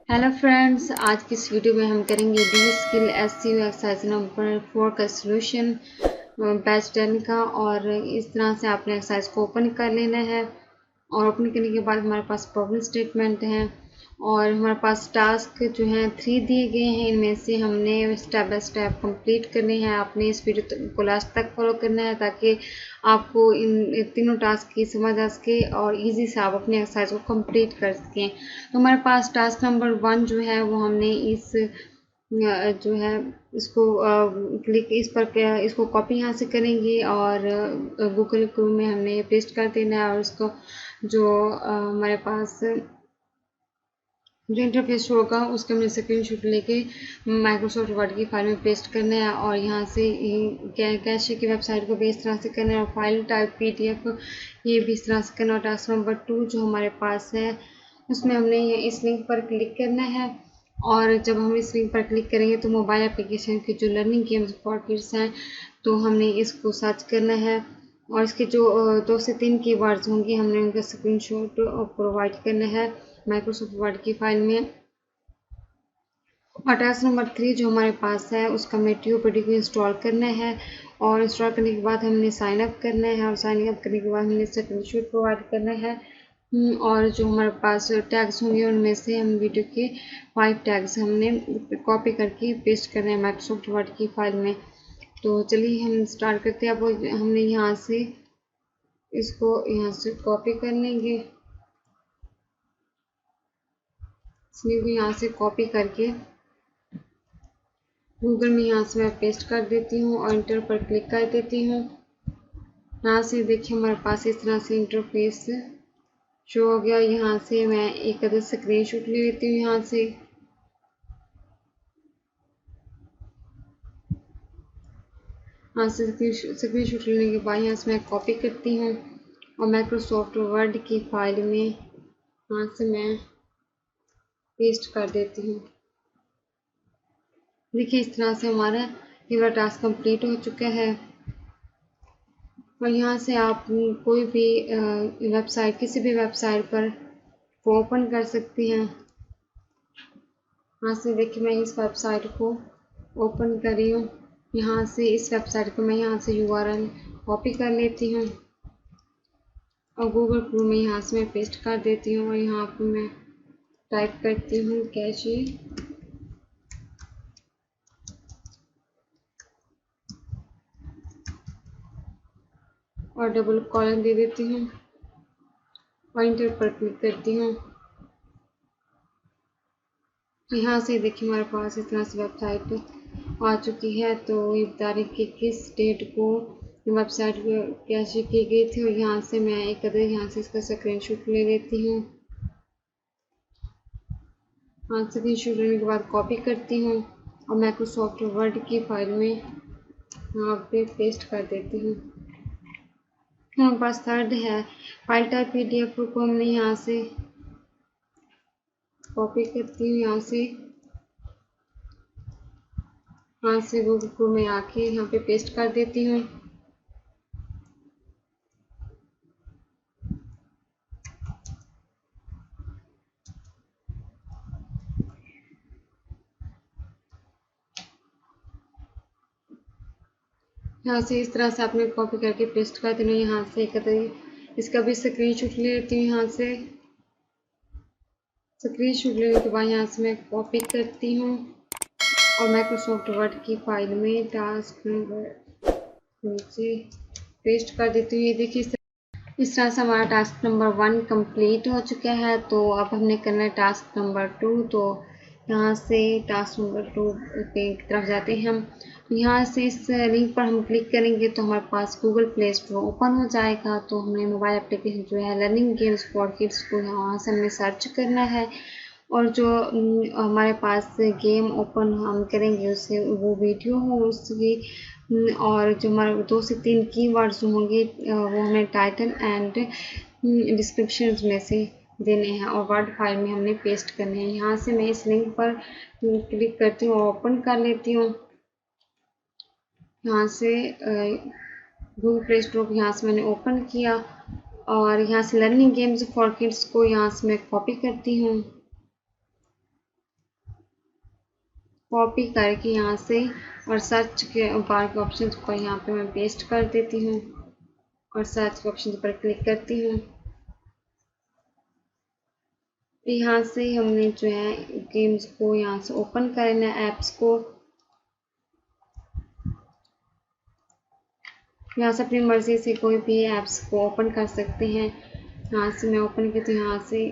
Hello friends, आज की इस वीडियो में हम करेंगे D skill SCO exercise number 4 का सोल्यूशन बैच 10 का। और इस तरह से आपने एक्सरसाइज को ओपन कर लेना है और ओपन करने के बाद हमारे पास प्रॉब्लम स्टेटमेंट है और हमारे पास टास्क जो हैं 3 दिए गए हैं। इनमें से हमने स्टेप बाय स्टेप कंप्लीट करने हैं। आपने इस वीडियो को लास्ट तक फॉलो करना है ताकि आपको इन तीनों टास्क की समझ आ सके और इजी से आप अपने एक्सरसाइज को कंप्लीट कर सकें। तो हमारे पास टास्क नंबर 1 जो है वो हमने इस जो है इसको क्लिक इस पर इसको कॉपी यहाँ से करेंगे और गूगल क्रोम में हमने पेस्ट कर देना है और इसको जो हमारे पास जो इंटरफेस होगा उसका हमने स्क्रीनशॉट लेके माइक्रोसॉफ्ट वर्ड की फाइल में पेस्ट करना है और यहाँ से कैशे की वेबसाइट को भी इस तरह से करना है और फाइल टाइप PDF ये भी इस तरह से करना है। टास्क नंबर 2 जो हमारे पास है उसमें हमने इस लिंक पर क्लिक करना है और जब हम इस लिंक पर क्लिक करेंगे तो मोबाइल एप्लीकेशन के जो लर्निंग गेम्स फॉर किड्स हैं तो हमने इसको सर्च करना है और इसके जो 2 से 3 कीवर्ड्स होंगे हमने उनका स्क्रीनशॉट प्रोवाइड करना है माइक्रोसॉफ्ट वर्ड की फाइल में। और टास्क नंबर 3 जो हमारे पास है उसका हमें TUPD को इंस्टॉल करना है और इंस्टॉल करने के बाद हमने साइन अप करना है और साइन अप करने के बाद हमने स्क्रीनशॉट प्रोवाइड करना है। और जो हमारे पास टैग्स होंगे उनमें से हम वीडियो के 5 टैग्स हमने कॉपी करके पेस्ट करना है माइक्रोसॉफ्ट वर्ड की फाइल में। तो चलिए हम स्टार्ट करते हैं। अब हमने यहाँ से इसको यहाँ से कॉपी कर लेंगे, इसलिए को यहाँ से कॉपी करके गूगल में यहाँ से मैं पेस्ट कर देती हूँ और इंटर पर क्लिक कर देती हूँ। यहाँ से देखिए हमारे पास इस तरह से इंटरफेस शो हो गया। यहाँ से मैं एक अदर स्क्रीनशॉट ले लेती हूँ। यहाँ से स्क्रीनशॉट लेने के बाद यहाँ से मैं कॉपी करती हूँ और माइक्रोसॉफ्ट वर्ड की फाइल में यहाँ से मैं पेस्ट कर देती हूँ। देखिए इस तरह से हमारा ये वाला टास्क कंप्लीट हो चुका है। और यहाँ से आप कोई भी वेबसाइट किसी भी वेबसाइट पर को ओपन कर सकती हैं। यहाँ से देखिए मैं इस वेबसाइट को ओपन कर रही हूँ। यहाँ से इस वेबसाइट को मैं यहाँ से URL कॉपी कर लेती हूँ और गूगल क्रोम में यहाँ से मैं पेस्ट कर देती हूँ और यहाँ पर मैं टाइप करती हूँ कैशे और डबल कॉलन दे देती हूँ और इंटर पर क्लिक करती हूँ। यहाँ से देखिए हमारे पास इस तरह से वेबसाइट आ चुकी है। तो ये बता रही कि किस डेट को वेबसाइट कैसे की गई थी और यहाँ से मैं एक अदर यहाँ से इसका स्क्रीनशॉट ले लेती हूँ। यहाँ से स्क्रीनशॉट लेने के बाद कॉपी करती हूँ और माइक्रोसॉफ्ट वर्ड की फाइल में यहाँ पे पेस्ट कर देती हूँ। हमारे पास थर्ड है फाइल टाइप PDF को हमने यहाँ से कॉपी करती हूँ। यहाँ से गूगल क्रोम में आके यहाँ पे पेस्ट कर देती हूँ। यहाँ से इस तरह से आपने कॉपी करके पेस्ट कर देना। यहाँ से एक इसका भी स्क्रीनशॉट ले लेती हूँ। यहाँ से स्क्रीनशॉट लेने के बाद यहाँ से मैं कॉपी करती हूँ और माइक्रोसॉफ्ट वर्ड की फाइल में टास्क नंबर नीचे पेस्ट कर देती हूँ। ये देखिए इस तरह से हमारा टास्क नंबर 1 कंप्लीट हो चुका है। तो अब हमने करना है टास्क नंबर 2। तो यहाँ से टास्क नंबर 2 पे की तरफ जाते हैं हम। यहाँ से इस लिंक पर हम क्लिक करेंगे तो हमारे पास गूगल प्ले स्टोर ओपन हो जाएगा। तो हमने मोबाइल एप्लीकेशन जो है लर्निंग गेम्स फॉर किड्स को यहाँ से हमें सर्च करना है और जो हमारे पास गेम ओपन हम करेंगे उससे वो वीडियो हो उसकी और जो हमारे 2 से 3 कीवर्ड्स होंगे वो हमें टाइटल एंड डिस्क्रिप्शन में से देने हैं और वर्ड फाइल में हमने पेस्ट करने हैं। यहाँ से मैं इस लिंक पर क्लिक करती हूँ और ओपन कर लेती हूँ। यहाँ से गूगल प्ले स्टोर को यहाँ से मैंने ओपन किया और यहाँ से लर्निंग गेम्स फॉर किड्स को यहाँ से मैं कॉपी करती हूँ कॉपी करके यहाँ से और सर्च के बार के ऑप्शन पर यहाँ पे मैं पेस्ट कर देती हूँ और सर्च के ऑप्शन पर क्लिक करती हूँ। यहाँ से हमने जो है गेम्स को यहाँ से ओपन करना है, ऐप्स को यहाँ से अपनी मर्जी से कोई भी ऐप्स को ओपन कर सकते हैं। यहाँ से मैं ओपन की तो यहाँ से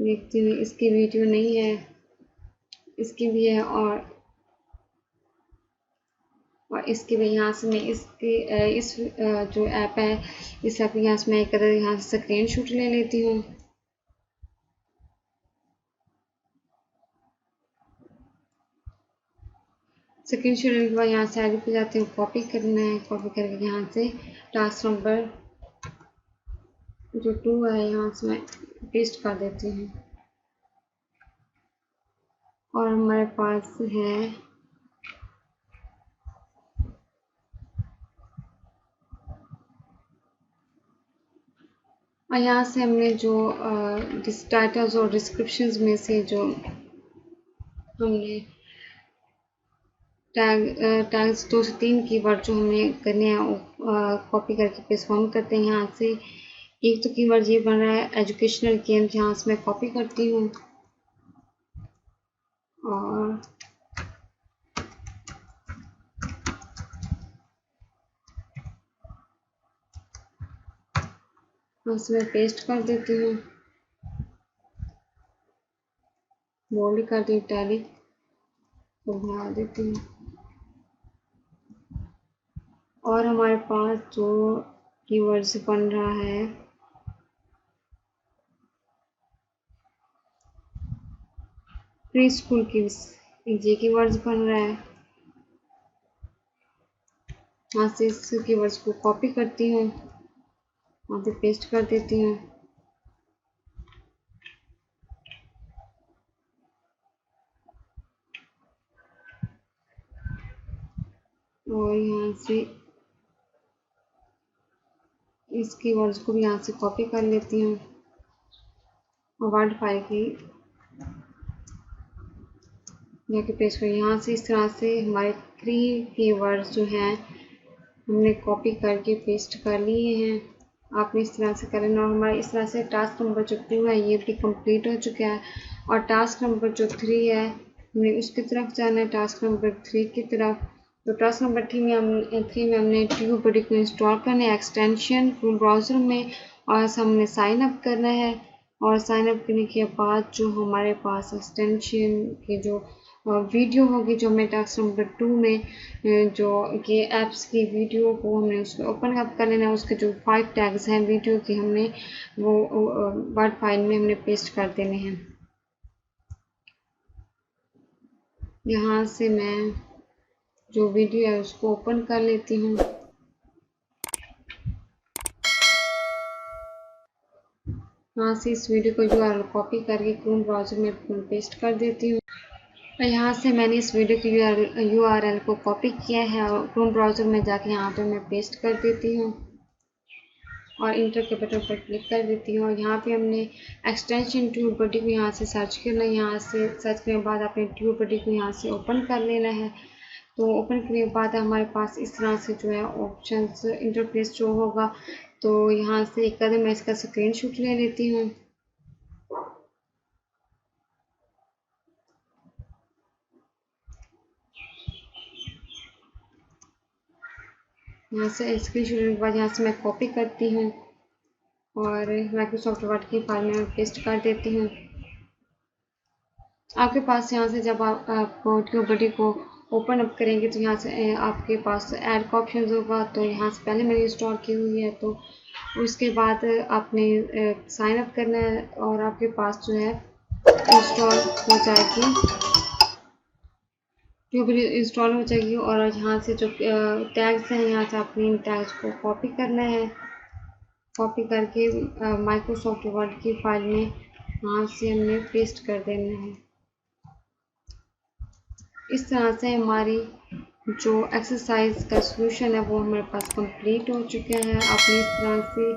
देखती हूँ इसकी वीडियो नहीं है, इसकी भी है और इसके भी यहाँ से मैं इस जो ऐप है इस ऐप यहाँ से मैं एक यहाँ से स्क्रीन शॉट ले लेती हूँ। स्क्रीन शॉट लेने के बाद यहाँ से आगे पे जाते हैं, कॉपी करना है। कॉपी करके यहाँ से टास्क नंबर जो 2 है यहाँ से मैं पेस्ट कर देती हूँ और हमारे पास है और यहाँ से हमने जो टाइटल्स और डिस्क्रिप्शंस में से जो हमने टैग्स 2 से 3 कीवर्ड जो हमने करने हैं कॉपी करके पेस्ट फॉर्म करते हैं। यहाँ से एक तो कीवर्ड ये बन रहा है एजुकेशनल गेम, यहाँ से मैं कॉपी करती हूँ और मैं पेस्ट कर देती हूँ, बोल्ड कर दी, टैली को बढ़ा देती हूँ और हमारे पास जो कीवर्ड्स बन रहा है प्री स्कूल किड्स, ये कीवर्ड्स बन रहा है। यहाँ से इस कीवर्ड्स को कॉपी करती हूँ, वहाँ पे पेस्ट कर देती हूँ और यहाँ से इस कीवर्ड्स को भी यहाँ से कॉपी कर लेती हूँ और वर्ड फाइल की जाके पेस्ट कर। यहाँ से इस तरह से हमारे 3 कीवर्ड्स जो हैं हमने कॉपी करके पेस्ट कर लिए हैं। आपने इस तरह से कर लेना और हमारा इस तरह से टास्क नंबर जो 2 है ये भी कंप्लीट हो चुका है और टास्क नंबर जो 3 है हमने उसकी तरफ जाना है, टास्क नंबर 3 की तरफ। तो टास्क नंबर 3 में हमने ट्यूबबडी को इंस्टॉल करना है एक्सटेंशन क्रोम ब्राउज़र में और हमने साइन अप करना है और साइन अप करने के बाद जो हमारे पास एक्सटेंशन के जो वीडियो होगी जो हमें टास्क नंबर 2 में जो ये ऐप्स की वीडियो को हमने उसमें ओपन अप कर लेना है। उसके जो 5 टैग्स हैं वीडियो के हमने वो वर्ड फाइल में हमने पेस्ट कर देने हैं। यहाँ से मैं जो वीडियो है उसको ओपन कर लेती हूँ। यहाँ से इस वीडियो को यूआरएल कॉपी करके क्रोम ब्राउज़र में पेस्ट कर देती हूँ। यहाँ से मैंने इस वीडियो की यूआरएल को कॉपी किया है और क्रोम ब्राउज़र में जाके यहाँ पे मैं पेस्ट कर देती हूँ और इंटर के बटन पर क्लिक कर देती हूँ और यहाँ पे हमने एक्सटेंशन ट्यूबबडी को यहाँ से सर्च करना है। यहाँ से सर्च करने के बाद आपने ट्यूबबडी को यहाँ से ओपन कर लेना है। तो ओपन करने के बाद हमारे पास इस तरह से जो है ऑप्शंस इंटरफेस शो होगा। तो यहाँ से एक कदम मैं इसका स्क्रीनशॉट ले लेती हूँ। यहाँ से स्क्रीनशॉट लेने के बाद यहाँ से मैं कॉपी करती हूँ और माइक्रोसॉफ्ट वर्ड की फाइल में पेस्ट कर देती हूँ। आपके पास यहाँ से जब आप ट्यूबबडी को ओपन अप करेंगे तो यहाँ से आपके पास ऐड का ऑप्शन होगा। तो यहाँ से पहले मैंने इंस्टॉल की हुई है तो उसके बाद आपने साइन अप करना है और आपके पास जो है इंस्टॉल हो जाएगी, ट्यूबबडी इंस्टॉल हो जाएगी। और यहाँ से जो टैग्स हैं यहाँ से आपने इन टैग्स को कॉपी करना है, कॉपी करके माइक्रोसॉफ्ट वर्ड की फाइल में यहाँ से हमने पेस्ट कर देना है। इस तरह से हमारी जो एक्सरसाइज का सॉल्यूशन है वो हमारे पास कंप्लीट हो चुका है। आपने इस तरह से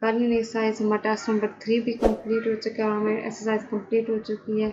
कर लेना एक्सरसाइज। हमारा टास्क नंबर 3 भी कंप्लीट हो चुका है और हमारी एक्सरसाइज कंप्लीट हो चुकी है।